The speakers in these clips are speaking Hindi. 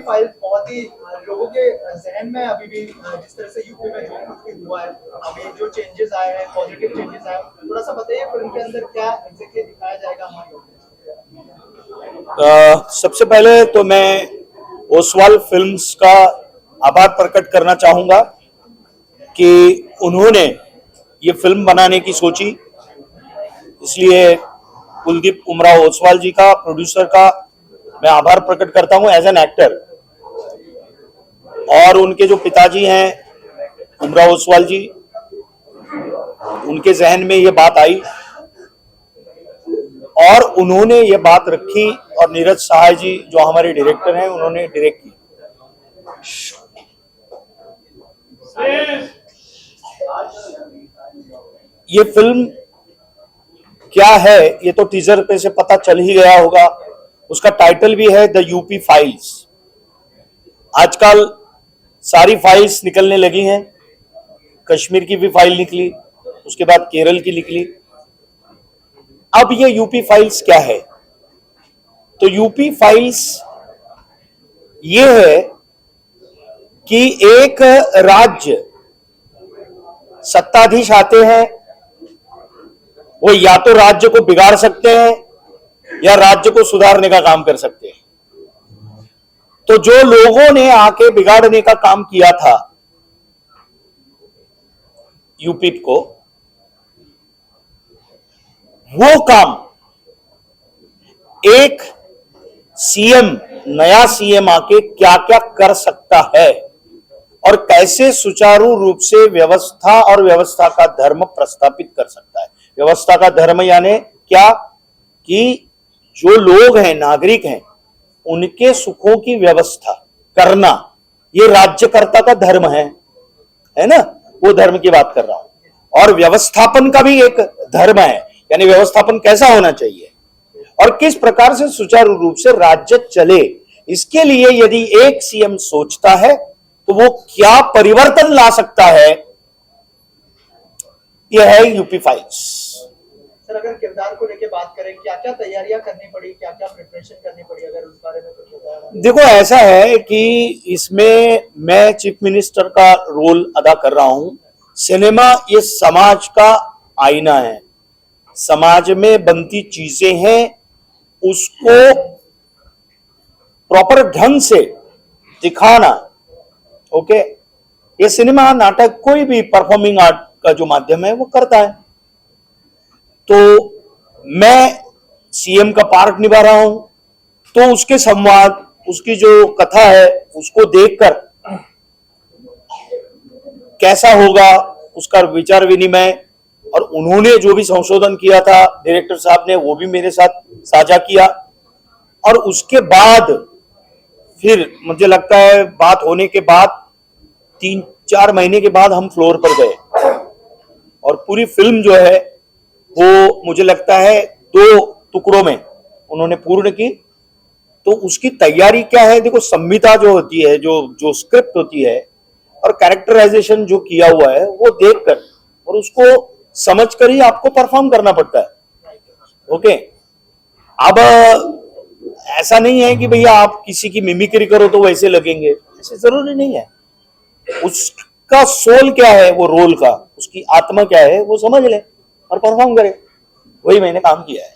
फाइल बहुत ही लोगों के जहन में अभी भी जिस तरह से यूपी में जो कुछ भी हुआ है, अभी जो चेंजेस आए हैं, पॉजिटिव चेंजेस आए हैं, थोड़ा सा बताइए फिल्म के अंदर क्या एग्जैक्टली दिखाया जाएगा हमारे लोगों को। सबसे पहले तो मैं ओसवाल फिल्म्स का आभार प्रकट करना चाहूंगा कि उन्होंने ये फिल्म बनाने की सोची, इसलिए कुलदीप उमराव ओसवाल जी का, प्रोड्यूसर का मैं आभार प्रकट करता हूं एज एन एक्टर। और उनके जो पिताजी हैं उमराव ओसवाल जी, उनके जहन में ये बात आई और उन्होंने ये बात रखी और नीरज सहाय जी जो हमारे डायरेक्टर हैं उन्होंने डायरेक्ट की। ये फिल्म क्या है ये तो टीजर पे से पता चल ही गया होगा। उसका टाइटल भी है द यूपी फाइल्स। आजकल सारी फाइल्स निकलने लगी हैं, कश्मीर की भी फाइल निकली, उसके बाद केरल की निकली, अब ये यूपी फाइल्स क्या है? तो यूपी फाइल्स ये है कि एक राज्य सत्ताधीश आते हैं, वो या तो राज्य को बिगाड़ सकते हैं या राज्य को सुधारने का काम कर सकते हैं। तो जो लोगों ने आके बिगाड़ने का काम किया था यूपी को, वो काम एक सीएम, नया सीएम आके क्या क्या कर सकता है और कैसे सुचारू रूप से व्यवस्था और व्यवस्था का धर्म प्रस्थापित कर सकता है। व्यवस्था का धर्म यानी क्या कि जो लोग हैं, नागरिक हैं, उनके सुखों की व्यवस्था करना, ये राज्यकर्ता का धर्म है ना? वो धर्म की बात कर रहा हूं। और व्यवस्थापन का भी एक धर्म है, यानी व्यवस्थापन कैसा होना चाहिए और किस प्रकार से सुचारू रूप से राज्य चले। इसके लिए यदि एक सीएम सोचता है तो वो क्या परिवर्तन ला सकता है, यह है यूपी फाइल्स। सर, अगर किरदार को लेके बात करें, क्या क्या तैयारियां करनी पड़ी, क्या क्या प्रिपरेशन करनी पड़ी, अगर उस बारे में कुछ बताया। देखो, ऐसा है कि इसमें मैं चीफ मिनिस्टर का रोल अदा कर रहा हूं। सिनेमा ये समाज का आईना है, समाज में बनती चीजें हैं, उसको प्रॉपर ढंग से दिखाना। ओके, ये सिनेमा, नाटक, कोई भी परफॉर्मिंग आर्ट का जो माध्यम है वो करता है। तो मैं सीएम का पार्ट निभा रहा हूं, तो उसके संवाद, उसकी जो कथा है उसको देखकर कैसा होगा उसका विचार विनिमय, और उन्होंने जो भी संशोधन किया था डायरेक्टर साहब ने, वो भी मेरे साथ साझा किया। और उसके बाद फिर मुझे लगता है बात होने के बाद 3-4 महीने के बाद हम फ्लोर पर गए और पूरी फिल्म जो है वो मुझे लगता है 2 टुकड़ों में उन्होंने पूर्ण की। तो उसकी तैयारी क्या है? देखो, संहिता जो होती है, जो स्क्रिप्ट होती है और कैरेक्टराइजेशन जो किया हुआ है वो देखकर और उसको समझकर ही आपको परफॉर्म करना पड़ता है। ओके, अब ऐसा नहीं है कि भैया आप किसी की मिमिक्री करो तो वैसे लगेंगे, ऐसे जरूरी नहीं है। उसका सोल क्या है, वो रोल का, उसकी आत्मा क्या है, वो समझ ले और परफॉर्म करे। वही मैंने काम किया है।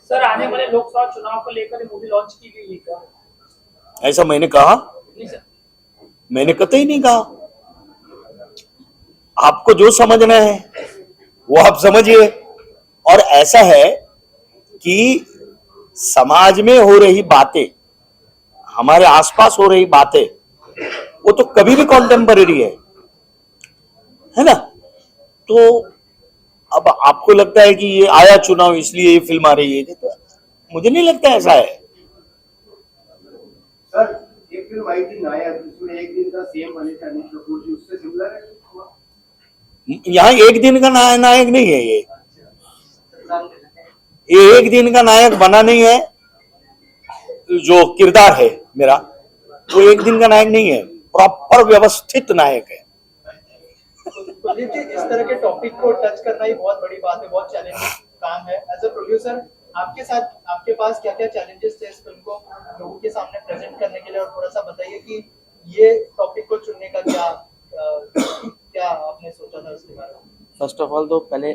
सर, आने वाले लोकसभा चुनाव को लेकर मूवी लॉन्च की गई है क्या? ऐसा मैंने कहा? नहीं सर, मैंने कतई नहीं कहा। आपको जो समझना है वो आप समझिए। और ऐसा है कि समाज में हो रही बातें, हमारे आसपास हो रही बातें, वो तो कभी भी कॉन्टेम्पररी है। है ना। तो अब आपको लगता है कि ये आया चुनाव इसलिए ये फिल्म आ रही है, तो मुझे नहीं लगता ऐसा है। सर एक फिल्म आई थी नायक, जिसमें एक दिन का सीएम बने थे अनिल कपूर जी, उससे सिमिलर है? यहाँ एक दिन का नायक नहीं है ये एक दिन का नायक बना नहीं है। जो किरदार है मेरा, वो एक दिन का नायक नहीं है, प्रॉपर व्यवस्थित नायक है। कुलदीप जी, इस तरह के टॉपिक को टच करना ही बहुत बड़ी बात है, बहुत चैलेंजिंग काम है। एज अ प्रोड्यूसर आपके साथ, आपके पास क्या क्या चैलेंजेस थे इस फिल्म को लोगों के सामने प्रेजेंट करने के लिए, और थोड़ा सा बताइए कि ये टॉपिक को चुनने का क्या आपने सोचा था इसके बारे में। फर्स्ट ऑफ ऑल तो पहले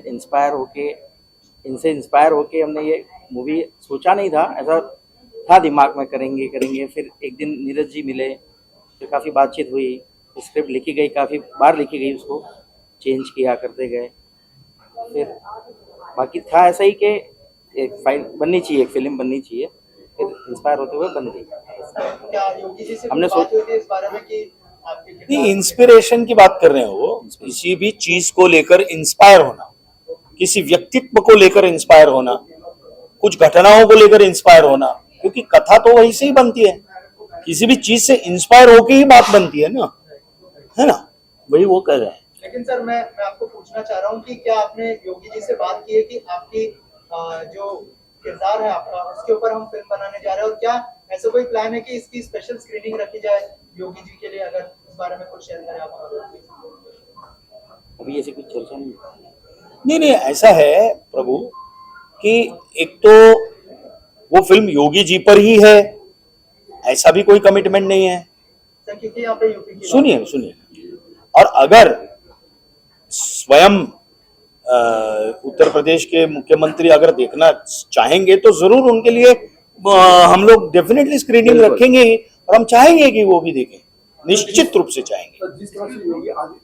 इनसे इंस्पायर होके हमने ये मूवी सोचा नहीं था, ऐसा था दिमाग में करेंगे। फिर एक दिन नीरज जी मिले, फिर काफ़ी बातचीत हुई, स्क्रिप्ट लिखी गई, काफ़ी बार लिखी गई, उसको चेंज किया करते गए। फिर बाकी था ऐसा ही कि एक फाइल बननी चाहिए, एक फिल्म बननी चाहिए, फिर इंस्पायर होते हुए बन गई। क्या योगी जी से हमने बात हुई थी इस बारे में कि आपके नहीं, इंस्पिरेशन की बात कर रहे हैं वो, किसी भी चीज को लेकर इंस्पायर होना, किसी व्यक्तित्व को लेकर इंस्पायर होना, कुछ घटनाओं को लेकर इंस्पायर होना, क्योंकि कथा तो वही से ही बनती है, किसी भी चीज से इंस्पायर होके ही बात बनती है ना, है ना, वही वो कर रहे हैं। लेकिन सर मैं आपको पूछना चाह रहा हूँ कि क्या आपने योगी जी से बात की है कि आपकी जो किरदार है आपका, उसके ऊपर हम फिल्म बनाने जा रहे हैं, और क्या ऐसा कोई प्लान है कि इसकी स्पेशल स्क्रीनिंग रखी जाए योगी जी के लिए? अगर इस बारे में कुछ शेयर करें आप। अभी ऐसी कुछ चर्चा नहीं। नहीं, ऐसा है प्रभु कि एक तो वो फिल्म योगी जी पर ही है, ऐसा भी कोई कमिटमेंट नहीं है। सर क्योंकि यहाँ पे यूपी की सुनिए, और अगर स्वयं उत्तर प्रदेश के मुख्यमंत्री अगर देखना चाहेंगे तो जरूर उनके लिए हम लोग डेफिनेटली स्क्रीनिंग रखेंगे ही, और हम चाहेंगे कि वो भी देखें, निश्चित रूप से चाहेंगे। जिस तरह से योगी